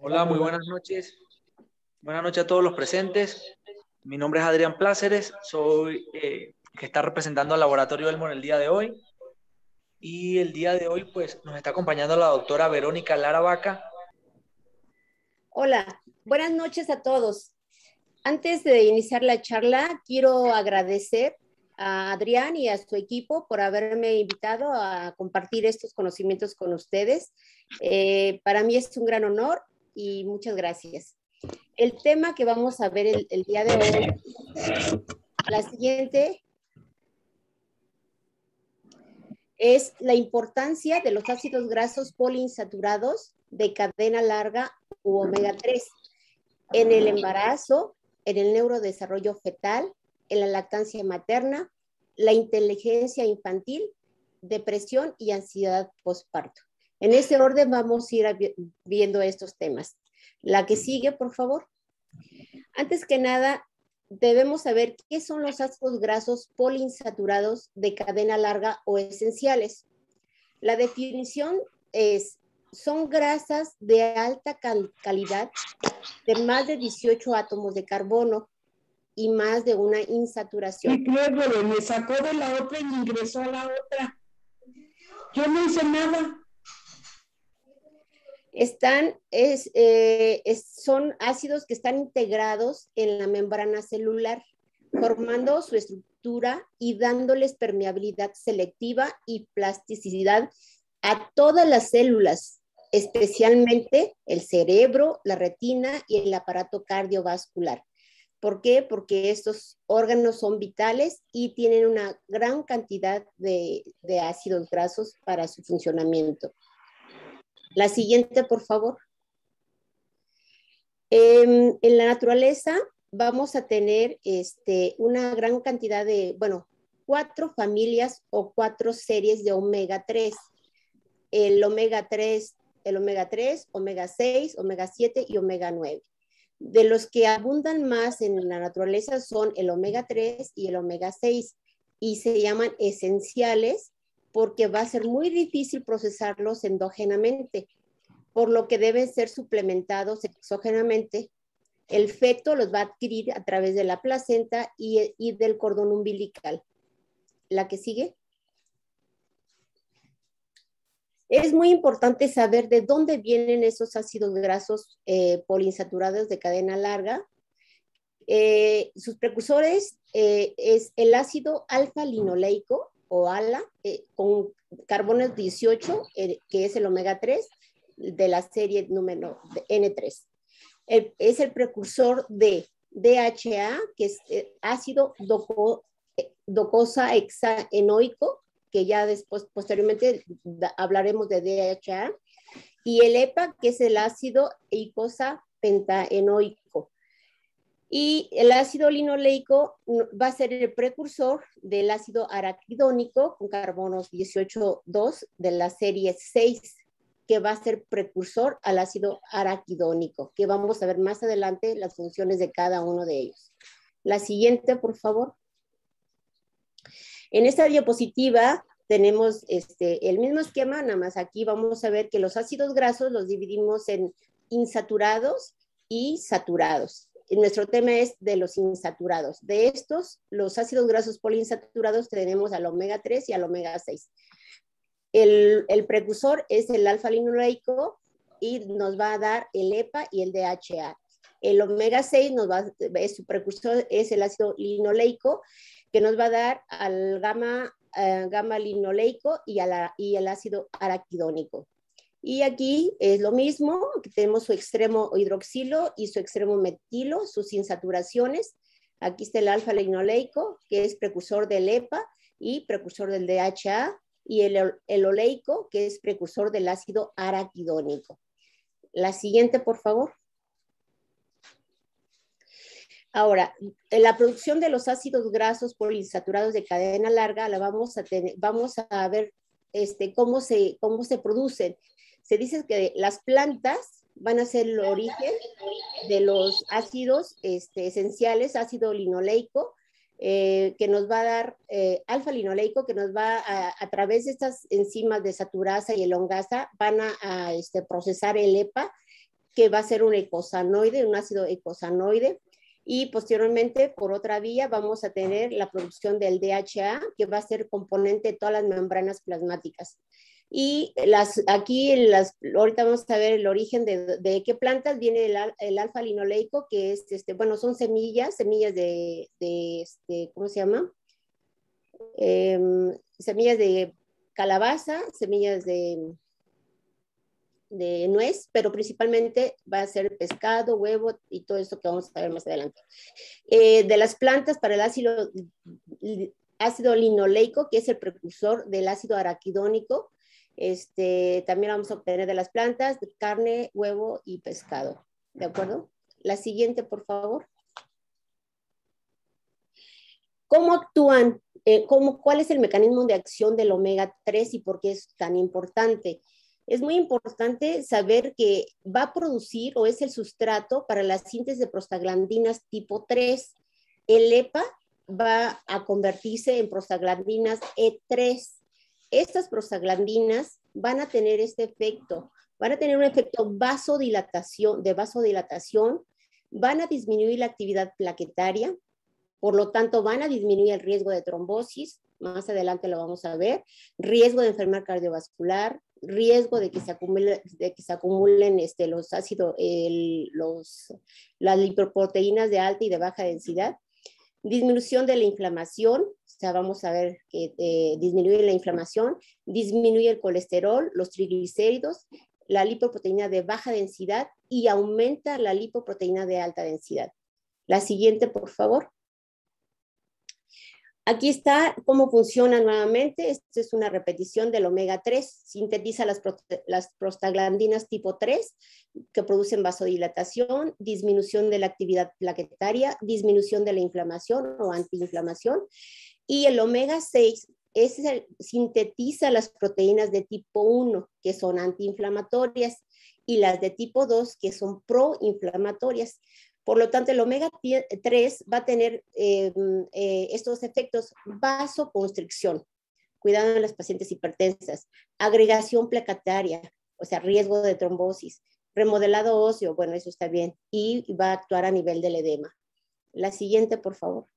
Hola, muy buenas noches. Buenas noches a todos los presentes. Mi nombre es Adrián Pláceres, soy que está representando al Laboratorio Elmo en el día de hoy. Y el día de hoy, pues, nos está acompañando la doctora Verónica Lara Vaca. Hola, buenas noches a todos. Antes de iniciar la charla, quiero agradecer a Adrián y a su equipo por haberme invitado a compartir estos conocimientos con ustedes. Para mí es un gran honor y muchas gracias. El tema que vamos a ver el día de hoy, la siguiente, es la importancia de los ácidos grasos poliinsaturados de cadena larga u omega 3 en el embarazo, en el neurodesarrollo fetal, en la lactancia materna, la inteligencia infantil, depresión y ansiedad postparto. En ese orden vamos a ir viendo estos temas. La que sigue, por favor. Antes que nada, debemos saber qué son los ácidos grasos poliinsaturados de cadena larga o esenciales. La definición es: son grasas de alta calidad de más de 18 átomos de carbono y más de una insaturación. Y luego me sacó de la otra y me ingresó a la otra. Yo no hice nada. Son ácidos que están integrados en la membrana celular, formando su estructura y dándoles permeabilidad selectiva y plasticidad a todas las células, especialmente el cerebro, la retina y el aparato cardiovascular. ¿Por qué? Porque estos órganos son vitales y tienen una gran cantidad de ácidos grasos para su funcionamiento. La siguiente, por favor. En la naturaleza vamos a tener una gran cantidad de, 4 familias o 4 series de omega 3. El omega 3, omega 6, omega 7 y omega 9. De los que abundan más en la naturaleza son el omega 3 y el omega 6 y se llaman esenciales porque va a ser muy difícil procesarlos endógenamente, por lo que deben ser suplementados exógenamente. El feto los va a adquirir a través de la placenta y del cordón umbilical. La que sigue. Es muy importante saber de dónde vienen esos ácidos grasos poliinsaturados de cadena larga. Sus precursores es el ácido alfa-linoleico o ALA, con carbono 18, que es el omega 3 de la serie número N3. Es el precursor de DHA, que es ácido docosahexaenoico, que ya después, posteriormente, hablaremos de DHA, y el EPA, que es el ácido eicosapentaenoico. Y el ácido linoleico va a ser el precursor del ácido araquidónico con carbonos 18,2 de la serie 6, que va a ser precursor al ácido araquidónico, que vamos a ver más adelante las funciones de cada uno de ellos. La siguiente, por favor. En esta diapositiva tenemos el mismo esquema, nada más aquí vamos a ver que los ácidos grasos los dividimos en insaturados y saturados. Nuestro tema es de los insaturados. De estos, los ácidos grasos poliinsaturados tenemos al omega 3 y al omega 6. El precursor es el alfa-linoleico y nos va a dar el EPA y el DHA. El omega 6 su precursor es el ácido linoleico, que nos va a dar al gamma-linoleico y el ácido araquidónico. Y aquí es lo mismo, que tenemos su extremo hidroxilo y su extremo metilo, sus insaturaciones. Aquí está el alfa-linoleico, que es precursor del EPA y precursor del DHA, y el oleico, que es precursor del ácido araquidónico. La siguiente, por favor. Ahora, en la producción de los ácidos grasos poliinsaturados de cadena larga, vamos a ver cómo se producen. Se dice que las plantas van a ser el origen de los ácidos esenciales, ácido linoleico, que nos va a dar alfa-linoleico, que nos va a través de estas enzimas de saturasa y elongasa, van a procesar el EPA que va a ser un eicosanoide, un ácido eicosanoide. Y posteriormente, por otra vía, vamos a tener la producción del DHA, que va a ser componente de todas las membranas plasmáticas. Y ahorita vamos a ver el origen de qué plantas viene el alfa-linoleico, que es, bueno, son semillas ¿cómo se llama? Semillas de calabaza, semillas de nuez, pero principalmente va a ser pescado, huevo y todo esto que vamos a ver más adelante. De las plantas para el ácido linoleico, que es el precursor del ácido araquidónico, también vamos a obtener de las plantas carne, huevo y pescado. ¿De acuerdo? La siguiente, por favor. ¿Cómo actúan? ¿Cuál es el mecanismo de acción del omega 3 y por qué es tan importante? Es muy importante saber que va a producir o es el sustrato para la síntesis de prostaglandinas tipo 3. El EPA va a convertirse en prostaglandinas E3. Estas prostaglandinas van a tener este efecto, van a tener un efecto vasodilatación, van a disminuir la actividad plaquetaria, por lo tanto van a disminuir el riesgo de trombosis, más adelante lo vamos a ver, riesgo de enfermedad cardiovascular, riesgo de que se acumulen los ácidos, las lipoproteínas de alta y de baja densidad, disminución de la inflamación, o sea, vamos a ver que disminuye la inflamación, disminuye el colesterol, los triglicéridos, la lipoproteína de baja densidad y aumenta la lipoproteína de alta densidad. La siguiente, por favor. Aquí está cómo funciona nuevamente. Esta es una repetición del omega 3. Sintetiza las prostaglandinas tipo 3 que producen vasodilatación, disminución de la actividad plaquetaria, disminución de la inflamación o antiinflamación. Y el omega 6 sintetiza las proteínas de tipo 1 que son antiinflamatorias y las de tipo 2 que son proinflamatorias. Por lo tanto, el omega 3 va a tener estos efectos: vasoconstricción, cuidado en las pacientes hipertensas, agregación plaquetaria, o sea, riesgo de trombosis, remodelado óseo, bueno, eso está bien, y va a actuar a nivel del edema. La siguiente, por favor.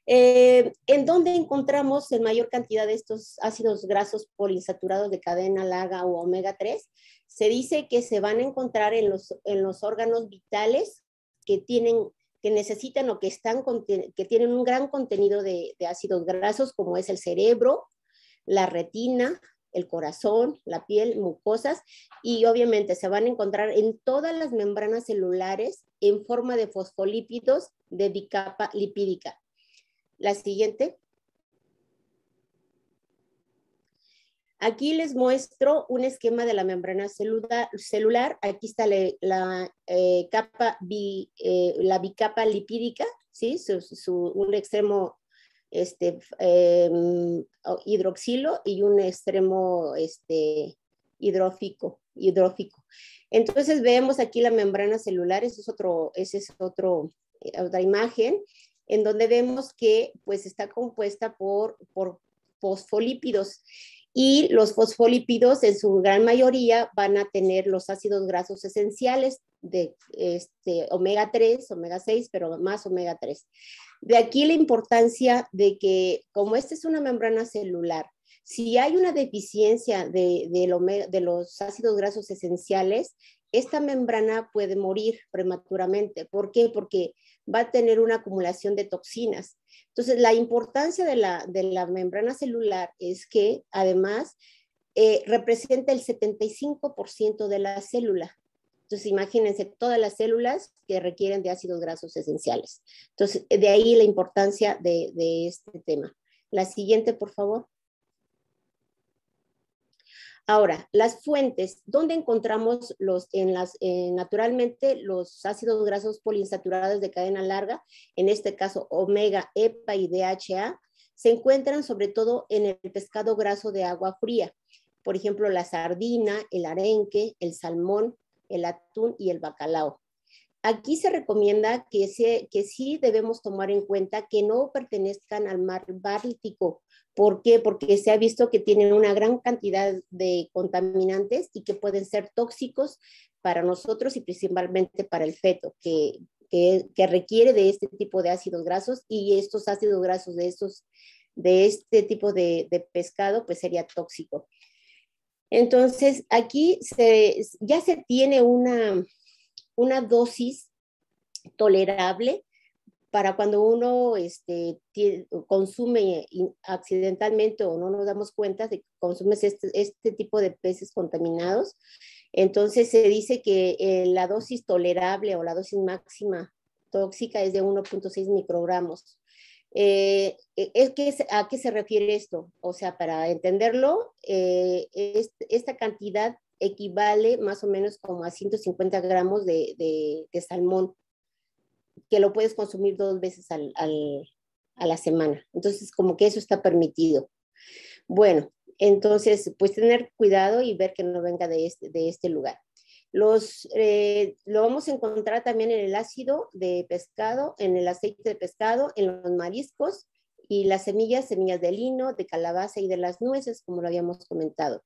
¿En dónde encontramos en mayor cantidad de estos ácidos grasos poliinsaturados de cadena larga o omega 3? Se dice que se van a encontrar en los órganos vitales que necesitan o que tienen un gran contenido de ácidos grasos, como es el cerebro, la retina, el corazón, la piel, mucosas, y obviamente se van a encontrar en todas las membranas celulares en forma de fosfolípidos de bicapa lipídica. La siguiente. Aquí les muestro un esquema de la membrana celular. Aquí está la bicapa lipídica, ¿sí? Un extremo hidroxilo y un extremo hidrófico. Entonces vemos aquí la membrana celular. Esa es otra imagen, en donde vemos que pues está compuesta por fosfolípidos, y los fosfolípidos en su gran mayoría van a tener los ácidos grasos esenciales de omega 3, omega 6, pero más omega 3. De aquí la importancia de que, como esta es una membrana celular, si hay una deficiencia de los ácidos grasos esenciales, esta membrana puede morir prematuramente. ¿Por qué? Porque va a tener una acumulación de toxinas. Entonces, la importancia de la membrana celular es que, además, representa el 75% de la célula. Entonces, imagínense todas las células que requieren de ácidos grasos esenciales. Entonces, de ahí la importancia de este tema. La siguiente, por favor. Ahora, las fuentes, ¿dónde encontramos naturalmente los ácidos grasos poliinsaturados de cadena larga? En este caso, omega, EPA y DHA, se encuentran sobre todo en el pescado graso de agua fría. Por ejemplo, la sardina, el arenque, el salmón, el atún y el bacalao. Aquí se recomienda que sí debemos tomar en cuenta que no pertenezcan al mar Báltico, ¿Por qué? Porque se ha visto que tienen una gran cantidad de contaminantes y que pueden ser tóxicos para nosotros y principalmente para el feto, que requiere de este tipo de ácidos grasos, y estos ácidos grasos de este tipo de pescado, pues sería tóxico. Entonces, aquí ya se tiene una dosis tolerable para cuando uno consume accidentalmente o no nos damos cuenta de que consumes este tipo de peces contaminados. Entonces se dice que la dosis tolerable o la dosis máxima tóxica es de 1.6 microgramos. ¿A qué se refiere esto? O sea, para entenderlo, esta cantidad equivale más o menos como a 150 gramos de salmón, que lo puedes consumir 2 veces a la semana. Entonces, como que eso está permitido. Bueno, entonces, pues tener cuidado y ver que no venga de este lugar. Lo vamos a encontrar también en el ácido de pescado, en el aceite de pescado, en los mariscos y las semillas de lino, de calabaza y de las nueces, como lo habíamos comentado.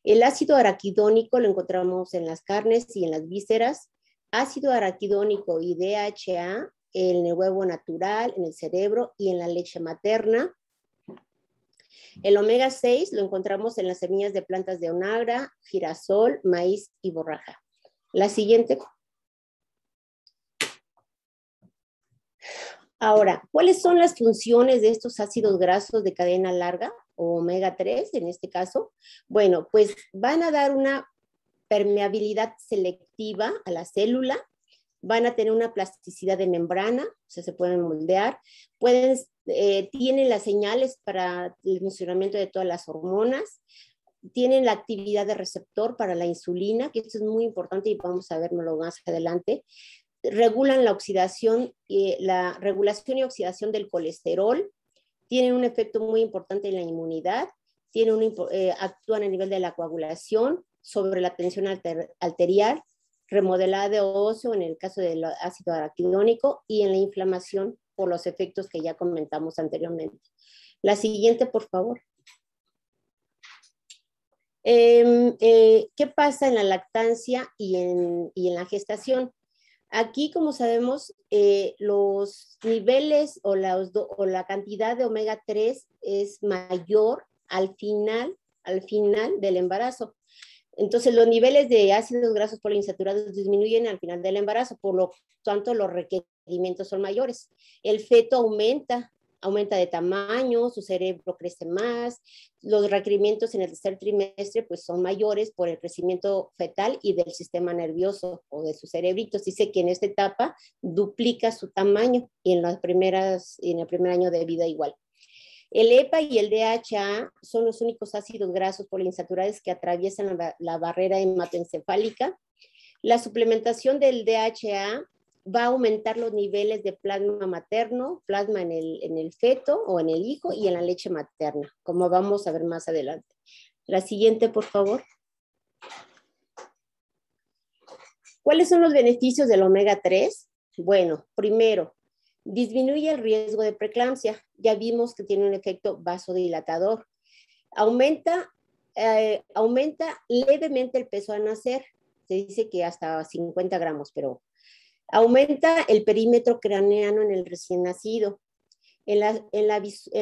El ácido araquidónico lo encontramos en las carnes y en las vísceras. Ácido araquidónico y DHA en el huevo natural, en el cerebro y en la leche materna. El omega 6 lo encontramos en las semillas de plantas de onagra, girasol, maíz y borraja. La siguiente. Ahora, ¿cuáles son las funciones de estos ácidos grasos de cadena larga o omega 3 en este caso? Bueno, pues van a dar una permeabilidad selectiva a la célula, van a tener una plasticidad de membrana, o sea, se pueden moldear, tienen las señales para el funcionamiento de todas las hormonas, tienen la actividad de receptor para la insulina, que esto es muy importante y vamos a verlo más adelante. Regulan la regulación y oxidación del colesterol, tienen un efecto muy importante en la inmunidad, actúan a nivel de la coagulación, sobre la tensión arterial, remodelada de óseo en el caso del ácido araquidónico y en la inflamación por los efectos que ya comentamos anteriormente. La siguiente, por favor. ¿Qué pasa en la lactancia y en la gestación? Aquí, como sabemos, los niveles o la cantidad de omega 3 es mayor al final del embarazo. Entonces, los niveles de ácidos grasos poliinsaturados disminuyen al final del embarazo, por lo tanto, los requerimientos son mayores. El feto aumenta de tamaño, su cerebro crece más, los requerimientos en el tercer trimestre pues son mayores por el crecimiento fetal y del sistema nervioso o de sus cerebritos. Dice que en esta etapa duplica su tamaño y en el primer año de vida igual. El EPA y el DHA son los únicos ácidos grasos poliinsaturados que atraviesan la barrera hematoencefálica. La suplementación del DHA va a aumentar los niveles de plasma materno, plasma en el feto o en el hijo y en la leche materna, como vamos a ver más adelante. La siguiente, por favor. ¿Cuáles son los beneficios del omega 3? Bueno, primero, disminuye el riesgo de preeclampsia. Ya vimos que tiene un efecto vasodilatador. Aumenta levemente el peso al nacer. Se dice que hasta 50 gramos, pero aumenta el perímetro craneano en el recién nacido. En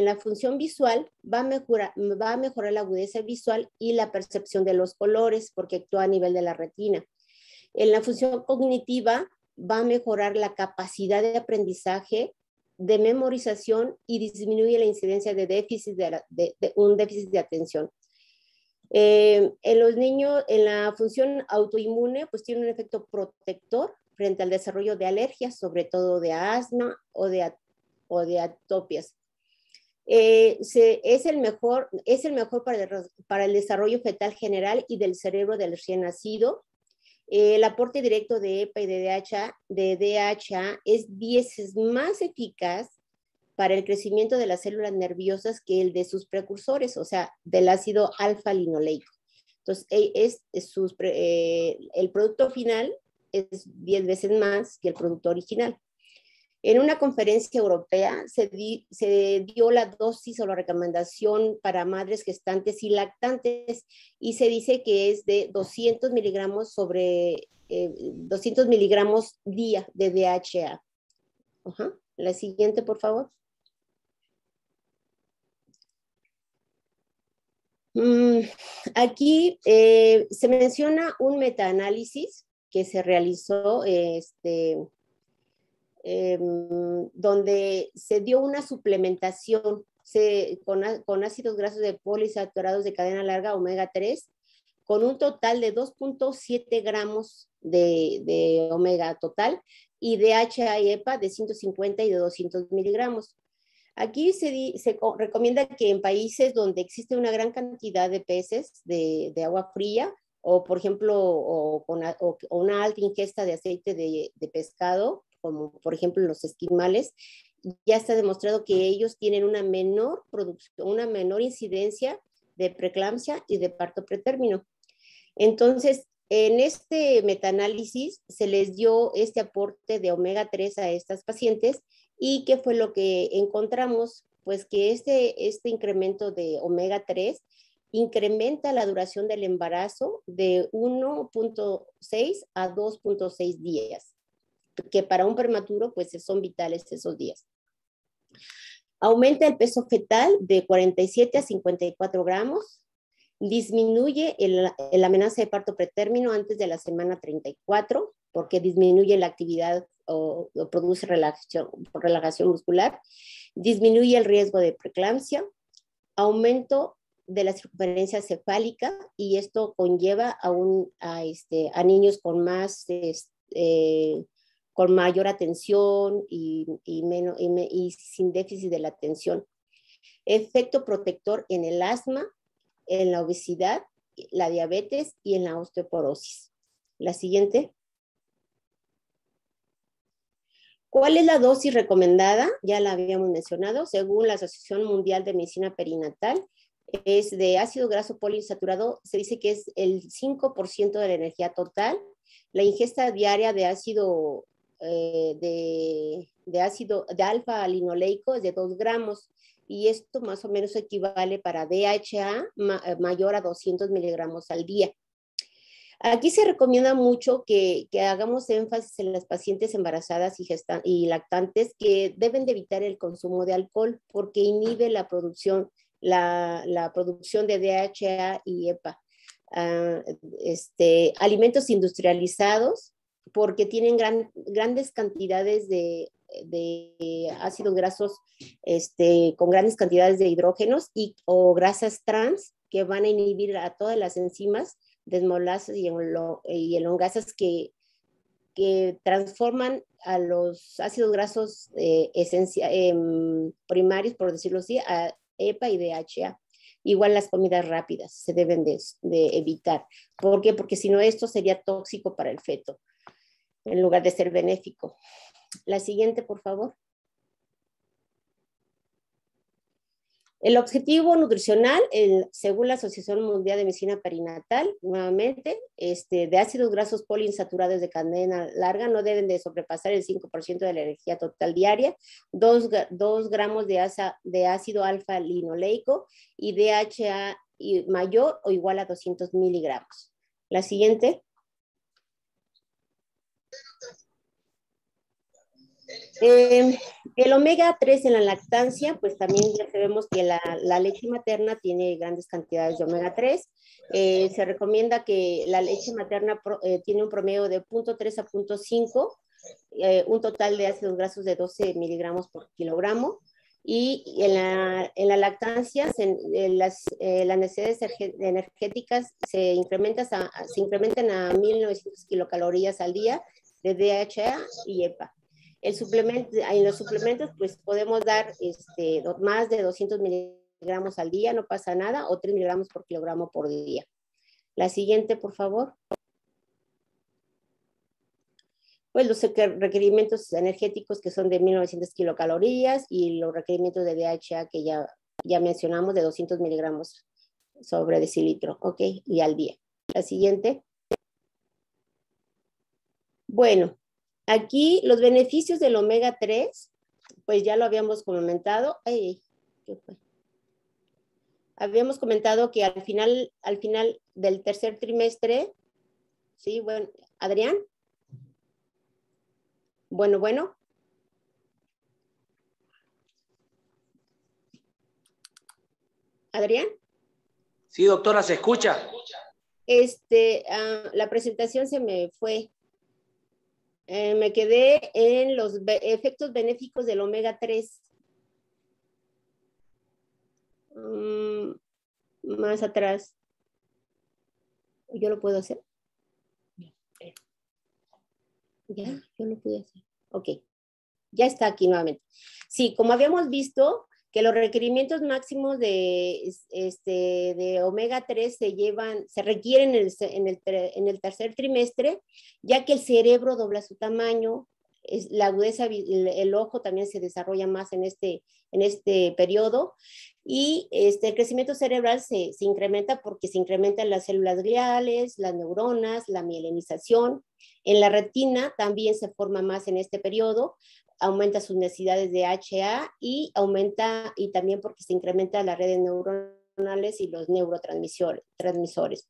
la función visual va a mejorar la agudeza visual y la percepción de los colores porque actúa a nivel de la retina. En la función cognitiva va a mejorar la capacidad de aprendizaje, de memorización y disminuye la incidencia de un déficit de atención. En los niños, en la función autoinmune, pues tiene un efecto protector frente al desarrollo de alergias, sobre todo de asma o de atopias. Es el mejor para el desarrollo fetal general y del cerebro del recién nacido. El aporte directo de EPA y de DHA es 10 veces más eficaz para el crecimiento de las células nerviosas que el de sus precursores, o sea, del ácido alfa-linoleico. Entonces, el producto final es 10 veces más que el producto original. En una conferencia europea se dio la dosis o la recomendación para madres gestantes y lactantes y se dice que es de 200 miligramos 200 miligramos día de DHA. La siguiente, por favor. Aquí se menciona un metaanálisis que se realizó donde se dio una suplementación con ácidos grasos de poliinsaturados de cadena larga omega 3 con un total de 2.7 gramos de omega total y DHA y EPA de 150 y de 200 miligramos. Aquí se recomienda que en países donde existe una gran cantidad de peces de agua fría, o por ejemplo, o una alta ingesta de aceite de pescado, como por ejemplo los esquimales, ya está demostrado que ellos tienen una menor producción, una menor incidencia de preeclampsia y de parto pretérmino. Entonces, en este metaanálisis se les dio este aporte de omega 3 a estas pacientes. ¿Y qué fue lo que encontramos? Pues que este incremento de omega 3 incrementa la duración del embarazo de 1.6 a 2.6 días, que para un prematuro pues son vitales esos días. Aumenta el peso fetal de 47 a 54 gramos, disminuye la amenaza de parto pretérmino antes de la semana 34, porque disminuye la actividad o produce relajación muscular, disminuye el riesgo de preeclampsia, aumento de la circunferencia cefálica, y esto conlleva a niños con con mayor atención y sin déficit de la atención. Efecto protector en el asma, en la obesidad, la diabetes y en la osteoporosis. La siguiente. ¿Cuál es la dosis recomendada? Ya la habíamos mencionado. Según la Asociación Mundial de Medicina Perinatal, es de ácido graso poliinsaturado. Se dice que es el 5% de la energía total. La ingesta diaria de ácido de alfa-linoleico es de 2 gramos. Y esto más o menos equivale para DHA mayor a 200 miligramos al día. Aquí se recomienda mucho que hagamos énfasis en las pacientes embarazadas y lactantes que deben de evitar el consumo de alcohol porque inhibe la producción de DHA y EPA. Alimentos industrializados porque tienen grandes cantidades de ácidos grasos con grandes cantidades de hidrógenos o grasas trans que van a inhibir a todas las enzimas desmolasas y elongasas que transforman a los ácidos grasos primarios, por decirlo así, a EPA y DHA. Igual las comidas rápidas se deben de evitar. ¿Por qué? Porque si no, esto sería tóxico para el feto en lugar de ser benéfico. La siguiente, por favor. El objetivo nutricional, según la Asociación Mundial de Medicina Perinatal, nuevamente, de ácidos grasos poliinsaturados de cadena larga no deben de sobrepasar el 5% de la energía total diaria, 2 gramos de ácido alfa-linoleico y DHA mayor o igual a 200 miligramos. La siguiente. El omega 3 en la lactancia, pues también ya sabemos que la leche materna tiene grandes cantidades de omega 3. Se recomienda que la leche materna tiene un promedio de 0.3 a 0.5, un total de ácidos grasos de 12 miligramos por kilogramo. Y en la lactancia, las necesidades energéticas se incrementan a 1.900 kilocalorías al día de DHA y EPA. En los suplementos, pues podemos dar más de 200 miligramos al día, no pasa nada, o 3 miligramos por kilogramo por día. La siguiente, por favor. Pues los requerimientos energéticos que son de 1.900 kilocalorías y los requerimientos de DHA que ya mencionamos de 200 miligramos sobre decilitro, ¿ok? Y al día. La siguiente. Bueno. Aquí los beneficios del omega 3, pues ya lo habíamos comentado. Ay, ¿qué fue? Habíamos comentado que al final del tercer trimestre, sí, bueno, Adrián. Bueno. Adrián. Sí, doctora, ¿se escucha? La presentación se me fue. Me quedé en los efectos benéficos del omega 3. Más atrás. ¿Yo lo puedo hacer? Ya, yo lo pude hacer. Ok, ya está aquí nuevamente. Sí, como habíamos visto, que los requerimientos máximos de omega 3 se requieren en el tercer trimestre, ya que el cerebro dobla su tamaño, la agudeza, el ojo también se desarrolla más en este periodo, y el crecimiento cerebral se incrementa porque se incrementan las células gliales, las neuronas, la mielinización. En la retina también se forma más en este periodo, aumenta sus necesidades de HA y también porque se incrementa las redes neuronales y los neurotransmisores.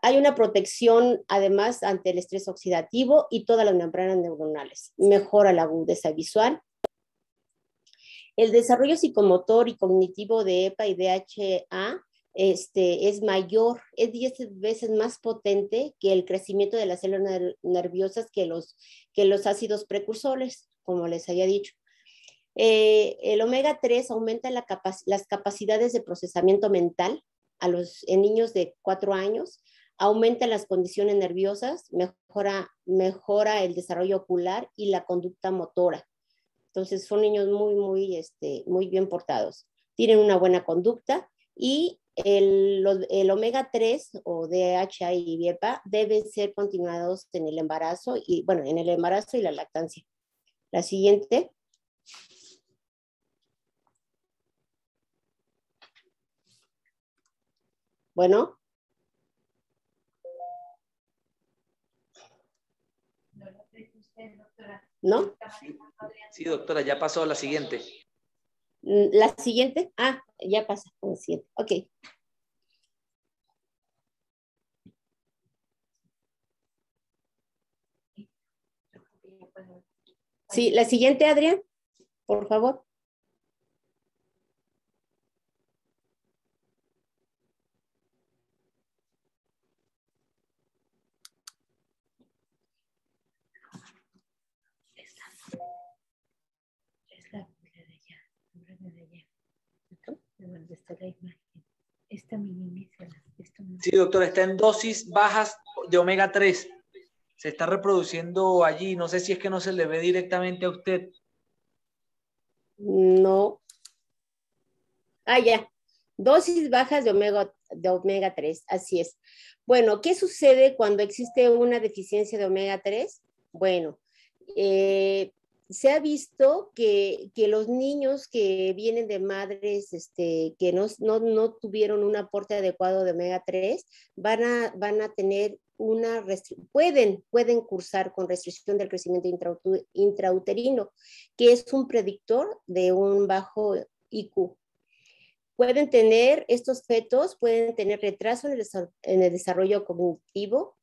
Hay una protección además ante el estrés oxidativo y todas las membranas neuronales. Mejora la agudeza visual. El desarrollo psicomotor y cognitivo de EPA y DHA es mayor, es 10 veces más potente que el crecimiento de las células nerviosas que los ácidos precursores, como les había dicho. El omega 3 aumenta las capacidades de procesamiento mental en niños de 4 años, aumenta las condiciones nerviosas, mejora el desarrollo ocular y la conducta motora. Entonces son niños muy bien portados. Tienen una buena conducta y el omega 3 o DHA y EPA deben ser continuados en el embarazo y la lactancia. La siguiente. Bueno. ¿No? Sí, doctora, ya pasó a la siguiente. ¿La siguiente? Ah, ya pasa a la siguiente. Ok. Sí, la siguiente, Adrián, por favor. Sí, doctora, está en dosis bajas de omega 3. Se está reproduciendo allí. No sé si es que no se le ve directamente a usted. No. Ah, ya. Dosis bajas de omega 3, así es. Bueno, ¿qué sucede cuando existe una deficiencia de omega 3? Bueno, se ha visto que los niños que vienen de madres que no tuvieron un aporte adecuado de omega 3 van a tener pueden cursar con restricción del crecimiento intrauterino, que es un predictor de un bajo IQ. Estos fetos pueden tener retraso en el desarrollo cognitivo,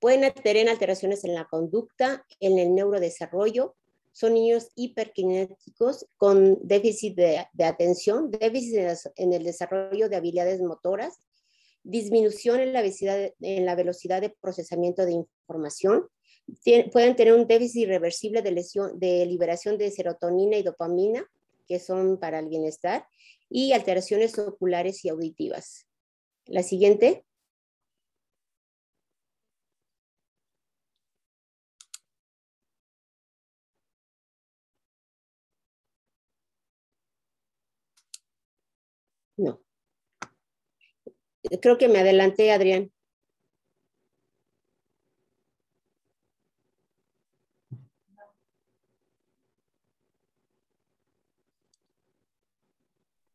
pueden tener alteraciones en la conducta, en el neurodesarrollo, son niños hiperkinéticos con déficit de atención, déficit en el desarrollo de habilidades motoras, disminución en la velocidad de procesamiento de información, pueden tener un déficit irreversible de liberación de serotonina y dopamina, que son para el bienestar, y alteraciones oculares y auditivas. La siguiente. No. Creo que me adelanté, Adrián.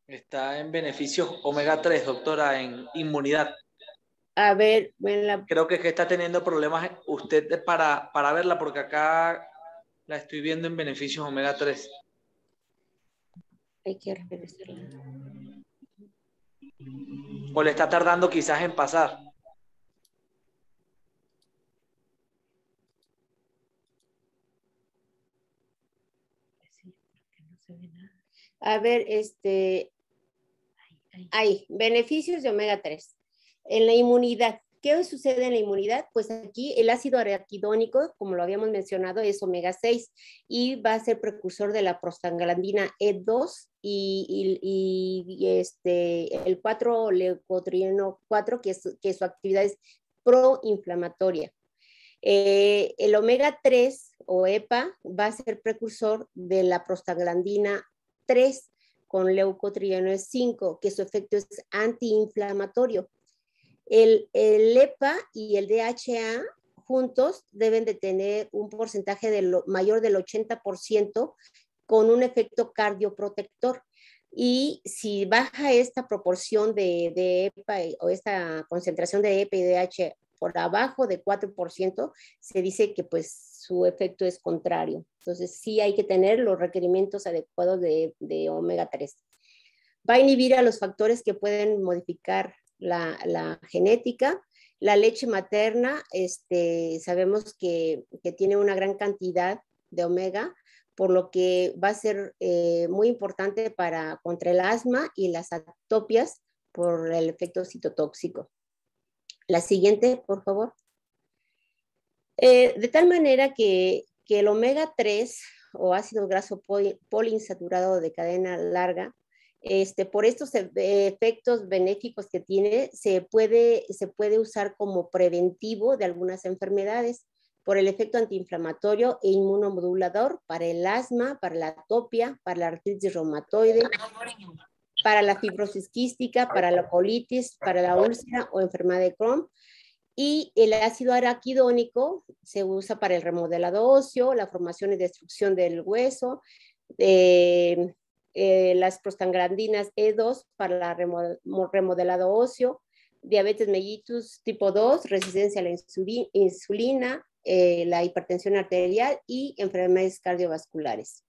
Está en beneficios omega 3, doctora, en inmunidad. A ver, Creo que está teniendo problemas usted para verla, porque acá la estoy viendo en beneficios omega 3. hay que regresarla. O le está tardando quizás en pasar. A ver, hay beneficios de omega 3. En la inmunidad, ¿qué sucede en la inmunidad? Pues aquí el ácido araquidónico, como lo habíamos mencionado, es omega 6 y va a ser precursor de la prostaglandina E2 y el 4-leucotrieno 4, que su actividad es proinflamatoria. El omega 3 o EPA va a ser precursor de la prostaglandina 3 con leucotrieno 5, que su efecto es antiinflamatorio. El EPA y el DHA juntos deben de tener un porcentaje mayor del 80% con un efecto cardioprotector. Y si baja esta proporción de EPA o esta concentración de EPA y DHA por abajo de 4%, se dice que pues su efecto es contrario. Entonces sí hay que tener los requerimientos adecuados de omega 3. Va a inhibir a los factores que pueden modificar la genética. La leche materna, sabemos que tiene una gran cantidad de omega, por lo que va a ser muy importante contra el asma y las atopias por el efecto citotóxico. La siguiente, por favor. De tal manera que el omega 3 o ácido graso poliinsaturado de cadena larga, por estos efectos benéficos que tiene, se puede usar como preventivo de algunas enfermedades por el efecto antiinflamatorio e inmunomodulador para el asma, para la atopia, para la artritis reumatoide, para la fibrosis quística, para la colitis, para la úlcera o enfermedad de Crohn. Y el ácido araquidónico se usa para el remodelado óseo, la formación y destrucción del hueso, las prostaglandinas E2 para la remodelado óseo, diabetes mellitus tipo 2, resistencia a la insulina, la hipertensión arterial y enfermedades cardiovasculares.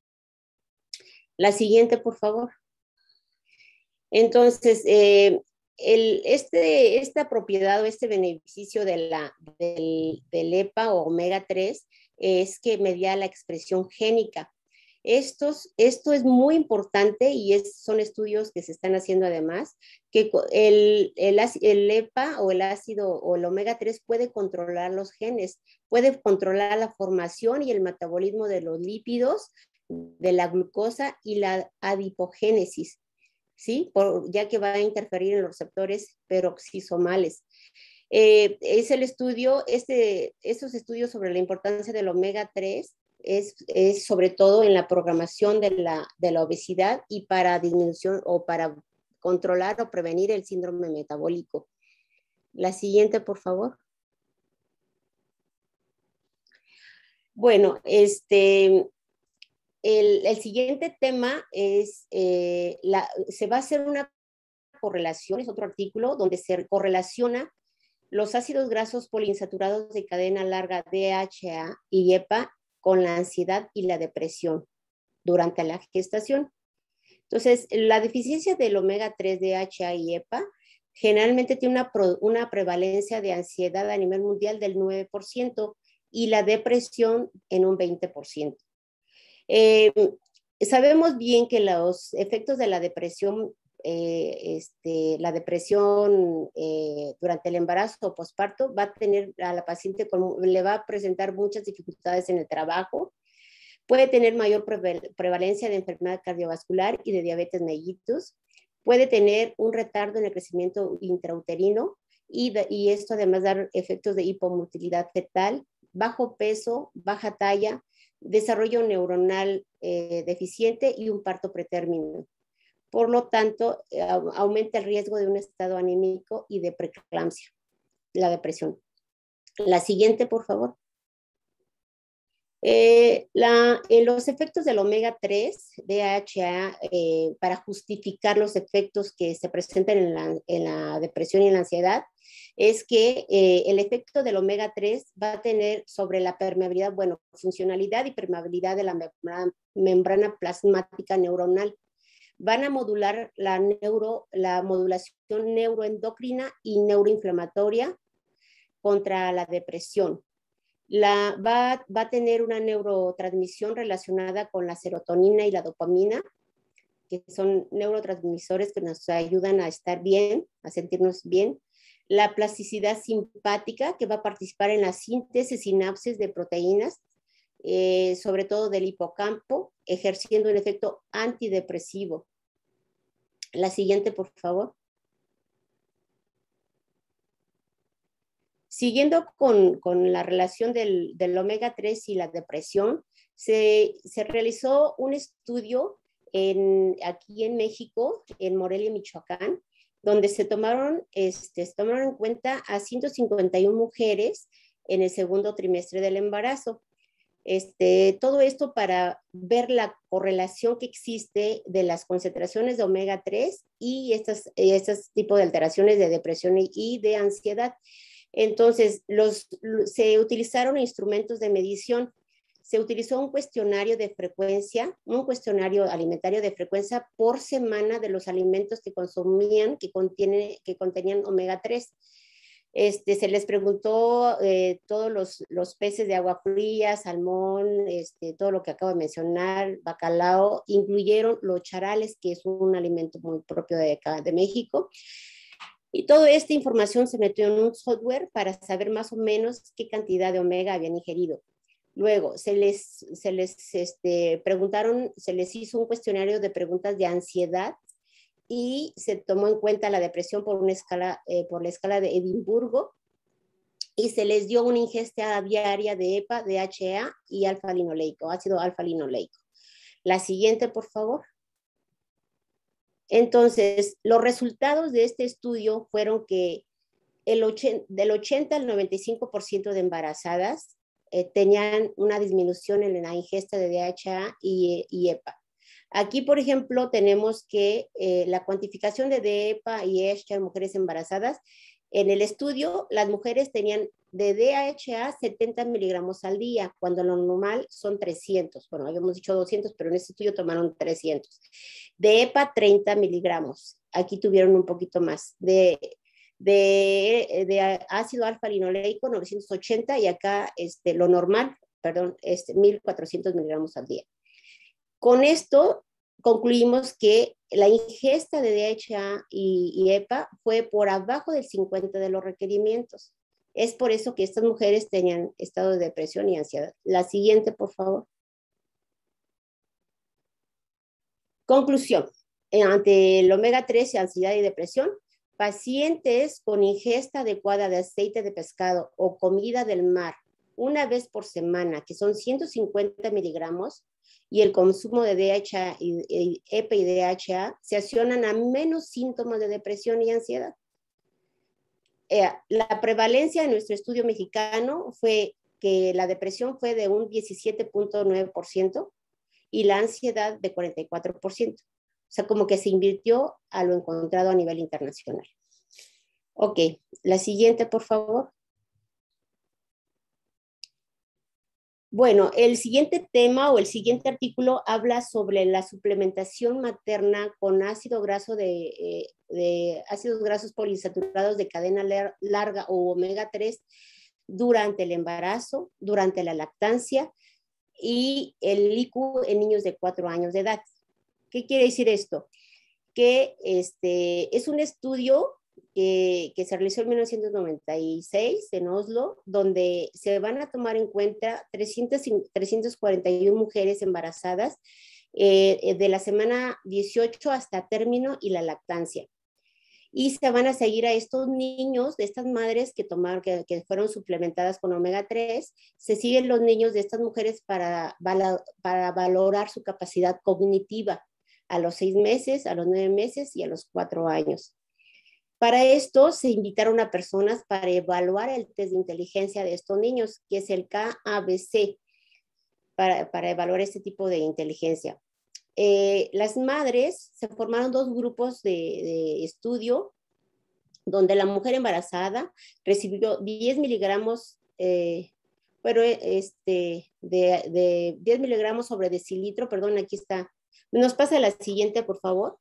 La siguiente, por favor. Entonces, esta propiedad o este beneficio del EPA o omega 3 es que media la expresión génica. Esto es muy importante y son estudios que se están haciendo además, que el EPA o el ácido o el omega 3 puede controlar los genes, puede controlar la formación y el metabolismo de los lípidos, de la glucosa y la adipogénesis. ¿Sí? Ya que va a interferir en los receptores peroxisomales. Es el estudio, estos estudios sobre la importancia del omega 3 es sobre todo en la programación de la obesidad y para disminución o para controlar o prevenir el síndrome metabólico. La siguiente, por favor. Bueno, el siguiente tema es, se va a hacer una correlación, es otro artículo donde se correlaciona los ácidos grasos poliinsaturados de cadena larga DHA y EPA con la ansiedad y la depresión durante la gestación. Entonces, la deficiencia del omega 3 DHA y EPA generalmente tiene una prevalencia de ansiedad a nivel mundial del 9% y la depresión en un 20%. Sabemos bien que los efectos de la depresión durante el embarazo o posparto va a tener a la paciente, le va a presentar muchas dificultades en el trabajo, puede tener mayor prevalencia de enfermedad cardiovascular y de diabetes mellitus, puede tener un retardo en el crecimiento intrauterino y esto además dar efectos de hipomotilidad fetal, bajo peso, baja talla, desarrollo neuronal deficiente y un parto pretérmino. Por lo tanto, aumenta el riesgo de un estado anímico y de preeclampsia, la depresión. La siguiente, por favor. Los efectos del omega 3, DHA, para justificar los efectos que se presentan en la depresión y en la ansiedad, es que el efecto del omega 3 va a tener sobre la permeabilidad, bueno, funcionalidad y permeabilidad de la membrana plasmática neuronal. Van a modular la modulación neuroendocrina y neuroinflamatoria contra la depresión. Va a tener una neurotransmisión relacionada con la serotonina y la dopamina, que son neurotransmisores que nos ayudan a estar bien, a sentirnos bien. La plasticidad simpática, que va a participar en la síntesis sinapsis de proteínas, sobre todo del hipocampo, ejerciendo un efecto antidepresivo. La siguiente, por favor. Siguiendo con la relación del omega 3 y la depresión, se realizó un estudio aquí en México, en Morelia, Michoacán, donde se tomaron en cuenta a 151 mujeres en el segundo trimestre del embarazo. Todo esto para ver la correlación que existe de las concentraciones de omega 3 y estos tipos de alteraciones de depresión y de ansiedad. Entonces, se utilizaron instrumentos de medición. Se utilizó un cuestionario de frecuencia, un cuestionario alimentario de frecuencia por semana de los alimentos que consumían, que contenían omega 3. Se les preguntó todos los peces de agua fría, salmón, todo lo que acabo de mencionar, bacalao, incluyeron los charales, que es un alimento muy propio de acá, de México. Y toda esta información se metió en un software para saber más o menos qué cantidad de omega habían ingerido. Luego, se les hizo un cuestionario de preguntas de ansiedad y se tomó en cuenta la depresión por la escala de Edimburgo, y se les dio una ingesta diaria de EPA, DHA y alfa-linoleico, ácido alfa-linoleico. La siguiente, por favor. Entonces, los resultados de este estudio fueron que del 80 al 95% de embarazadas tenían una disminución en la ingesta de DHA y EPA. Aquí, por ejemplo, tenemos que la cuantificación de DHA y EPA en mujeres embarazadas. En el estudio, las mujeres tenían de DHA 70 miligramos al día, cuando lo normal son 300. Bueno, habíamos dicho 200, pero en este estudio tomaron 300. De EPA, 30 miligramos. Aquí tuvieron un poquito más. De ácido alfa-linoleico, 980, y acá lo normal, 1400 miligramos al día. Con esto concluimos que la ingesta de DHA y EPA fue por abajo del 50 de los requerimientos. Es por eso que estas mujeres tenían estado de depresión y ansiedad. La siguiente, por favor. Conclusión. Ante el omega 3 y ansiedad y depresión, pacientes con ingesta adecuada de aceite de pescado o comida del mar una vez por semana, que son 150 miligramos, y el consumo de DHA y EPA y DHA se accionan a menos síntomas de depresión y ansiedad. La prevalencia en nuestro estudio mexicano fue que la depresión fue de un 17.9% y la ansiedad de 44%. O sea, como que se invirtió a lo encontrado a nivel internacional. Ok, la siguiente, por favor. Bueno, el siguiente tema o el siguiente artículo habla sobre la suplementación materna con ácido graso ácidos grasos poliinsaturados de cadena larga o omega 3 durante el embarazo, durante la lactancia y el IQ en niños de 4 años de edad. ¿Qué quiere decir esto? Que es un estudio que se realizó en 1996 en Oslo, donde se van a tomar en cuenta 341 mujeres embarazadas de la semana 18 hasta término y la lactancia. Y se van a seguir a estos niños, de estas madres que fueron suplementadas con omega 3, se siguen los niños de estas mujeres para valorar su capacidad cognitiva a los 6 meses, a los 9 meses y a los 4 años. Para esto se invitaron a personas para evaluar el test de inteligencia de estos niños, que es el KABC. para evaluar este tipo de inteligencia. Las madres se formaron dos grupos de estudio donde la mujer embarazada recibió 10 miligramos, de 10 miligramos sobre decilitro, perdón, aquí está. Nos pasa la siguiente, por favor.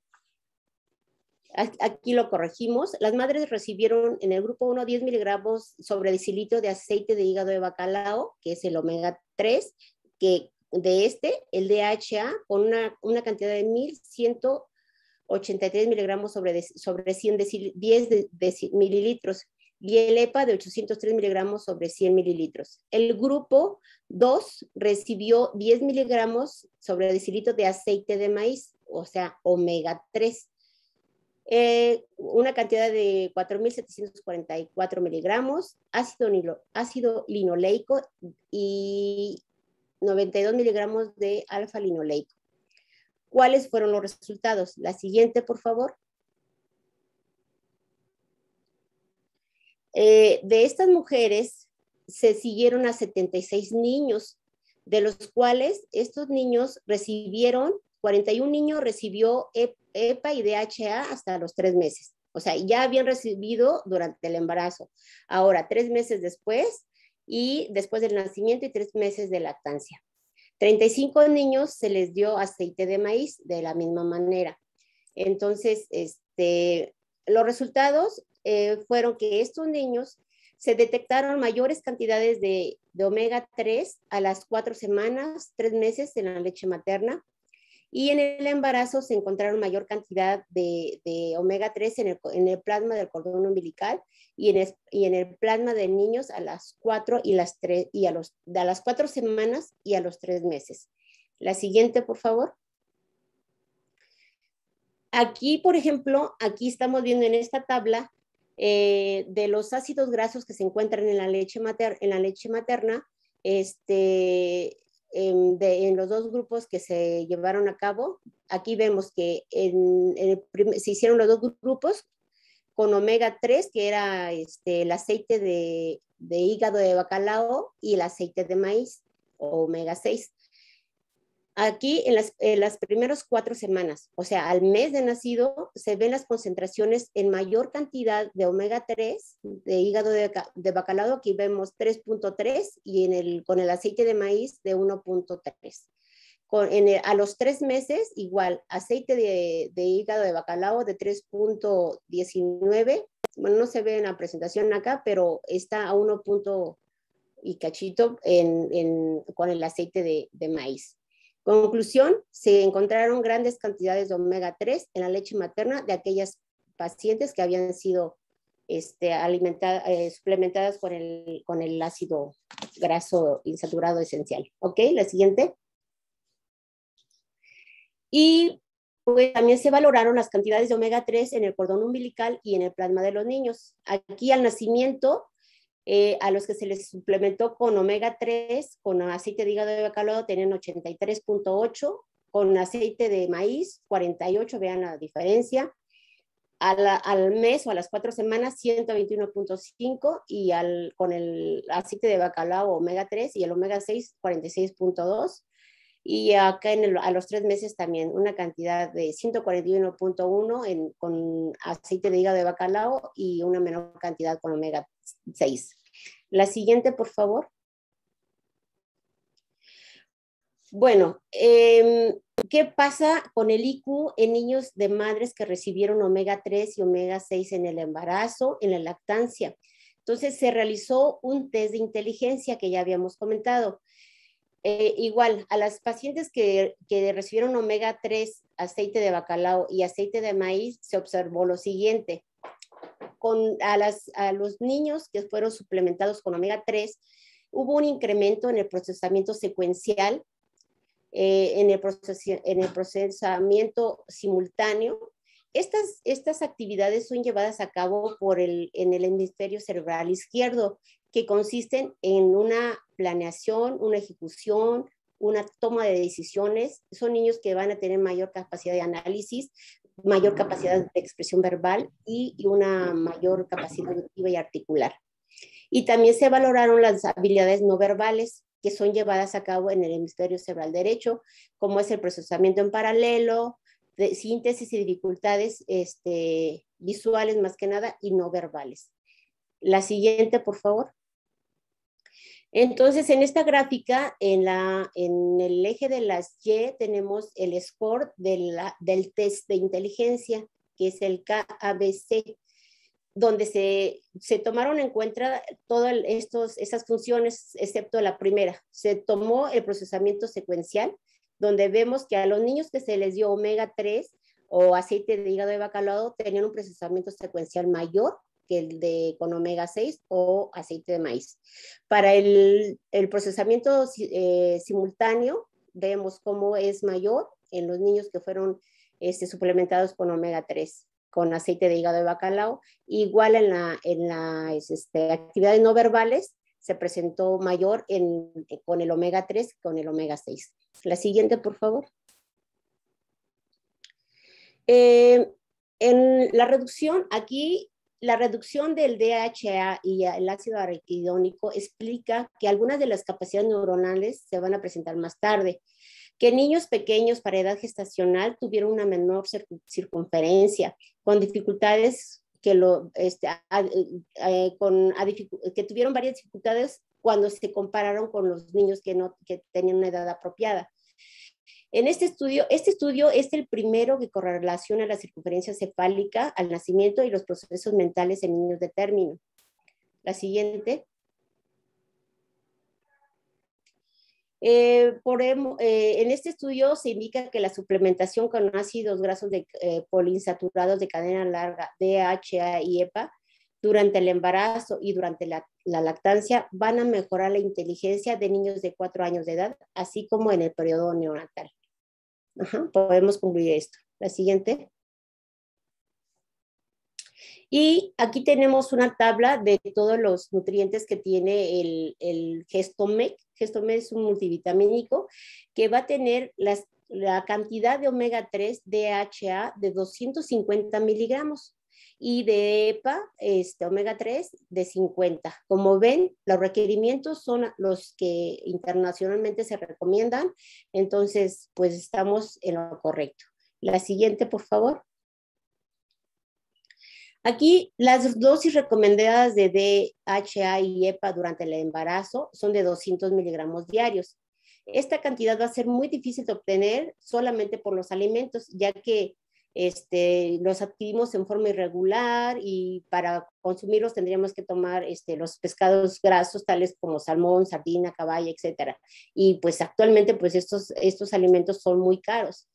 Aquí lo corregimos. Las madres recibieron en el grupo 1 10 miligramos sobre decilitro de aceite de hígado de bacalao, que es el omega 3, que el DHA, con una cantidad de 1.183 miligramos sobre 100 mililitros, y el EPA de 803 miligramos sobre 100 mililitros. El grupo 2 recibió 10 miligramos sobre decilitro de aceite de maíz, o sea, omega 3. Una cantidad de 4.744 miligramos, ácido linoleico y 92 miligramos de alfa linoleico. ¿Cuáles fueron los resultados? La siguiente, por favor. De estas mujeres se siguieron a 76 niños, de los cuales estos niños recibieron, 41 niños recibió EPA y DHA hasta los 3 meses. O sea, ya habían recibido durante el embarazo. Ahora, 3 meses después y después del nacimiento y 3 meses de lactancia. 35 niños se les dio aceite de maíz de la misma manera. Entonces, los resultados fueron que estos niños se detectaron mayores cantidades de omega 3 a las 4 semanas, 3 meses en la leche materna, y en el embarazo se encontraron mayor cantidad de omega 3 en el plasma del cordón umbilical y en el plasma de niños a las 4 y a las 4 semanas y a los 3 meses. La siguiente, por favor. Aquí, por ejemplo, aquí estamos viendo en esta tabla de los ácidos grasos que se encuentran en la leche materna, en los dos grupos que se llevaron a cabo. Aquí vemos que se hicieron los dos grupos con omega 3, que era el aceite de hígado de bacalao, y el aceite de maíz, o omega 6. Aquí en las primeras 4 semanas, o sea, al mes de nacido, se ven las concentraciones en mayor cantidad de omega 3, de hígado de bacalao. Aquí vemos 3.3 y con el aceite de maíz de 1.3. A los 3 meses, igual, aceite de hígado de bacalao de 3.19. Bueno, no se ve en la presentación acá, pero está a 1 y cachito con el aceite de maíz. Conclusión, se encontraron grandes cantidades de omega 3 en la leche materna de aquellas pacientes que habían sido suplementadas con el ácido graso insaturado esencial. ¿Ok? La siguiente. Y pues, también se valoraron las cantidades de omega 3 en el cordón umbilical y en el plasma de los niños. Aquí al nacimiento, a los que se les suplementó con omega 3, con aceite de hígado de bacalao, tenían 83.8, con aceite de maíz, 48, vean la diferencia. Al mes o a las 4 semanas, 121.5, y con el aceite de bacalao omega 3 y el omega 6, 46.2. Y acá a los 3 meses también una cantidad de 141.1 con aceite de hígado de bacalao y una menor cantidad con omega 6. La siguiente, por favor. Bueno, ¿qué pasa con el IQ en niños de madres que recibieron omega 3 y omega 6 en el embarazo, en la lactancia? Entonces se realizó un test de inteligencia que ya habíamos comentado. Igual, a las pacientes que recibieron omega 3, aceite de bacalao y aceite de maíz, se observó lo siguiente. A los niños que fueron suplementados con omega 3, hubo un incremento en el procesamiento secuencial, en el procesamiento simultáneo. Estas actividades son llevadas a cabo en el hemisferio cerebral izquierdo, que consisten en una planeación, una ejecución, una toma de decisiones. Son niños que van a tener mayor capacidad de análisis, mayor capacidad de expresión verbal y una mayor capacidad auditiva y articular. Y también se valoraron las habilidades no verbales, que son llevadas a cabo en el hemisferio cerebral derecho, como es el procesamiento en paralelo, de síntesis y dificultades visuales más que nada y no verbales. La siguiente, por favor. Entonces, en esta gráfica, en el eje de las Y, tenemos el score del test de inteligencia, que es el KABC, donde se tomaron en cuenta todas esas funciones, excepto la primera. Se tomó el procesamiento secuencial, donde vemos que a los niños que se les dio omega 3 o aceite de hígado de bacalao tenían un procesamiento secuencial mayor que el con omega 6 o aceite de maíz. Para el procesamiento simultáneo, vemos cómo es mayor en los niños que fueron suplementados con omega 3, con aceite de hígado de bacalao. Igual en las actividades no verbales, se presentó mayor con el omega 3 que con el omega 6. La siguiente, por favor. En la reducción, aquí la reducción del DHA y el ácido araquidónico explica que algunas de las capacidades neuronales se van a presentar más tarde, que niños pequeños para edad gestacional tuvieron una menor circunferencia, con dificultades que tuvieron varias dificultades cuando se compararon con los niños que tenían una edad apropiada. En este estudio es el primero que correlaciona la circunferencia cefálica al nacimiento y los procesos mentales en niños de término. La siguiente. En este estudio se indica que la suplementación con ácidos grasos poliinsaturados de cadena larga, DHA y EPA, durante el embarazo y durante la lactancia van a mejorar la inteligencia de niños de 4 años de edad, así como en el periodo neonatal. Podemos concluir esto. La siguiente. Y aquí tenemos una tabla de todos los nutrientes que tiene el Gestomec. Gestomec es un multivitamínico que va a tener la cantidad de omega 3 DHA de 250 miligramos y de EPA, omega 3, de 50. Como ven, los requerimientos son los que internacionalmente se recomiendan, entonces pues estamos en lo correcto. La siguiente, por favor. Aquí las dosis recomendadas de DHA y EPA durante el embarazo son de 200 miligramos diarios. Esta cantidad va a ser muy difícil de obtener solamente por los alimentos, ya que los adquirimos en forma irregular y para consumirlos tendríamos que tomar los pescados grasos tales como salmón, sardina, caballa, etcétera. Y pues actualmente pues estos alimentos son muy caros.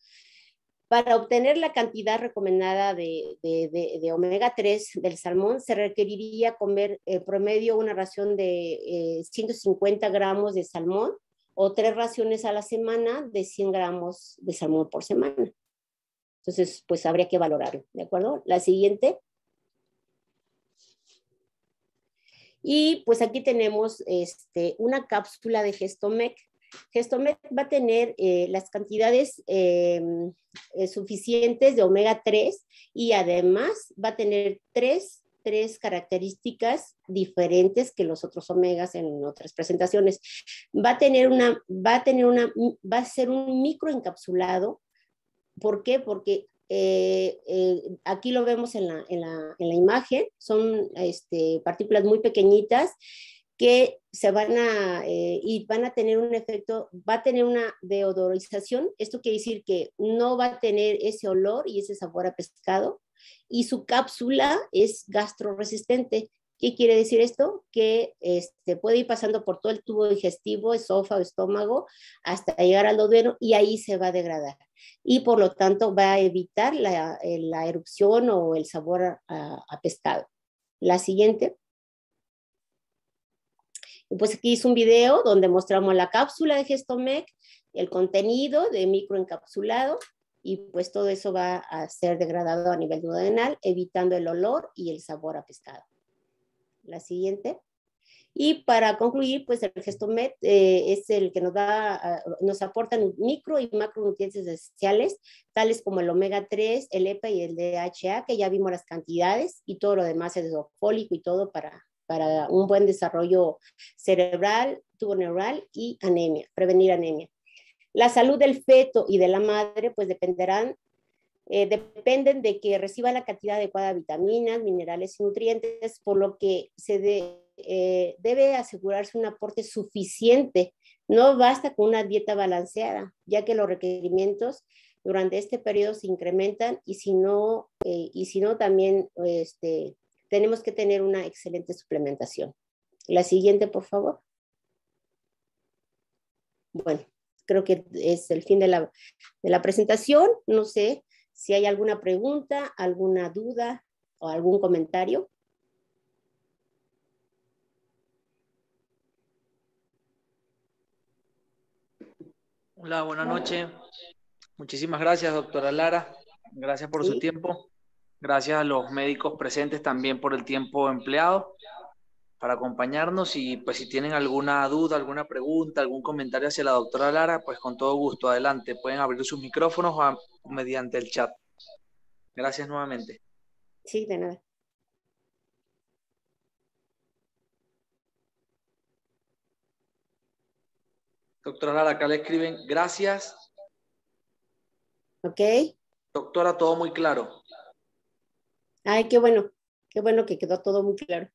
Para obtener la cantidad recomendada de omega 3 del salmón, se requeriría comer en promedio una ración de 150 gramos de salmón o 3 raciones a la semana de 100 gramos de salmón por semana. Entonces, pues habría que valorarlo, ¿de acuerdo? La siguiente. Y pues aquí tenemos una cápsula de Gestomec. Gestomec va a tener las cantidades suficientes de omega 3 y además va a tener tres características diferentes que los otros omegas en otras presentaciones. Va a ser un microencapsulado. ¿Por qué? Porque aquí lo vemos en la imagen, son partículas muy pequeñitas que y van a tener un efecto, va a tener una deodorización. Esto quiere decir que no va a tener ese olor y ese sabor a pescado, y su cápsula es gastroresistente. ¿Qué quiere decir esto? Que puede ir pasando por todo el tubo digestivo, esófago, estómago, hasta llegar al duodeno y ahí se va a degradar. Y por lo tanto va a evitar la erupción o el sabor a pescado. La siguiente. Pues aquí hice un video donde mostramos la cápsula de Gestomec, el contenido de microencapsulado, y pues todo eso va a ser degradado a nivel duodenal, evitando el olor y el sabor a pescado. La siguiente. Y para concluir, pues el Gestomec es el que nos aporta micro y macronutrientes esenciales, tales como el omega 3, el EPA y el DHA, que ya vimos las cantidades, y todo lo demás es fólico y todo para para un buen desarrollo cerebral, tubo neural y anemia, prevenir anemia. La salud del feto y de la madre pues dependen de que reciba la cantidad adecuada de vitaminas, minerales y nutrientes, por lo que se debe asegurarse un aporte suficiente. No basta con una dieta balanceada, ya que los requerimientos durante este periodo se incrementan y si no también tenemos que tener una excelente suplementación. La siguiente, por favor. Bueno, creo que es el fin de la presentación. No sé si hay alguna pregunta, alguna duda o algún comentario. Hola, buenas noches. Muchísimas gracias, doctora Lara. Gracias por su tiempo. Gracias a los médicos presentes también por el tiempo empleado para acompañarnos. Y pues si tienen alguna duda, alguna pregunta, algún comentario hacia la doctora Lara, pues con todo gusto, adelante. Pueden abrir sus micrófonos o mediante el chat. Gracias nuevamente. Sí, de nada. Doctora Lara, acá le escriben gracias. Ok. Doctora, todo muy claro. Ay, qué bueno que quedó todo muy claro.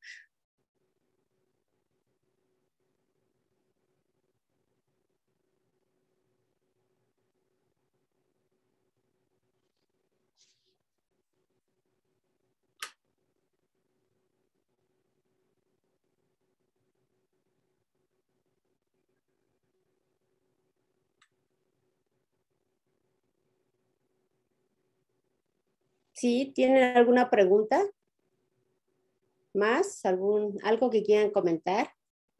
¿Sí? ¿Tienen alguna pregunta? ¿Más? ¿Algo que quieran comentar?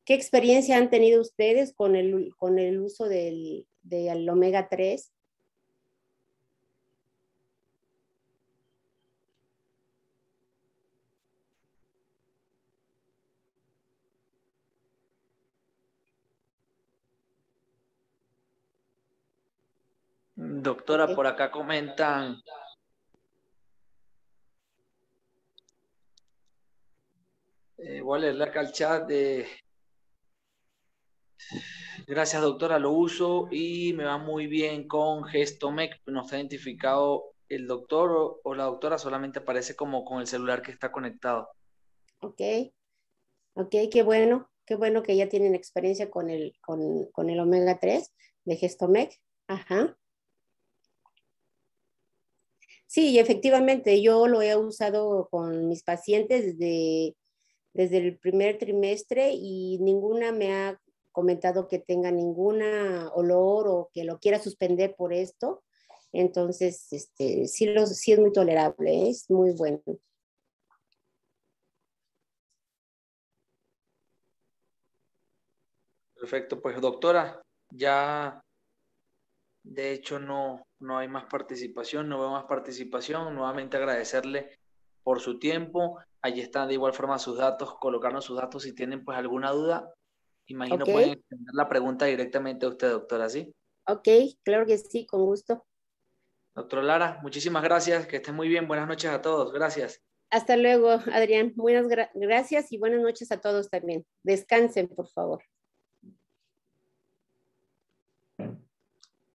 ¿Qué experiencia han tenido ustedes con el uso del omega 3? Doctora, Okay. por acá comentan. Voy a leerle acá el chat. Gracias, doctora, lo uso y me va muy bien con Gestomec. No está identificado el doctor o la doctora, solamente aparece como con el celular que está conectado. Ok, qué bueno que ya tienen experiencia con el omega 3 de Gestomec. Ajá. Sí, efectivamente, yo lo he usado con mis pacientes desde el primer trimestre y ninguna me ha comentado que tenga ninguna olor o que lo quiera suspender por esto. Entonces, sí es muy tolerable, es muy bueno. Perfecto, pues doctora, ya de hecho no hay más participación, no veo más participación. Nuevamente agradecerle por su tiempo. Allí están de igual forma sus datos, colocarnos sus datos si tienen pues alguna duda. Imagino Ok, pueden extender la pregunta directamente a usted, doctora, ¿sí? ok, claro que sí, con gusto. Doctora Lara, muchísimas gracias, que estén muy bien. Buenas noches a todos. Gracias. Hasta luego, Adrián. Buenas gracias y buenas noches a todos también. Descansen, por favor.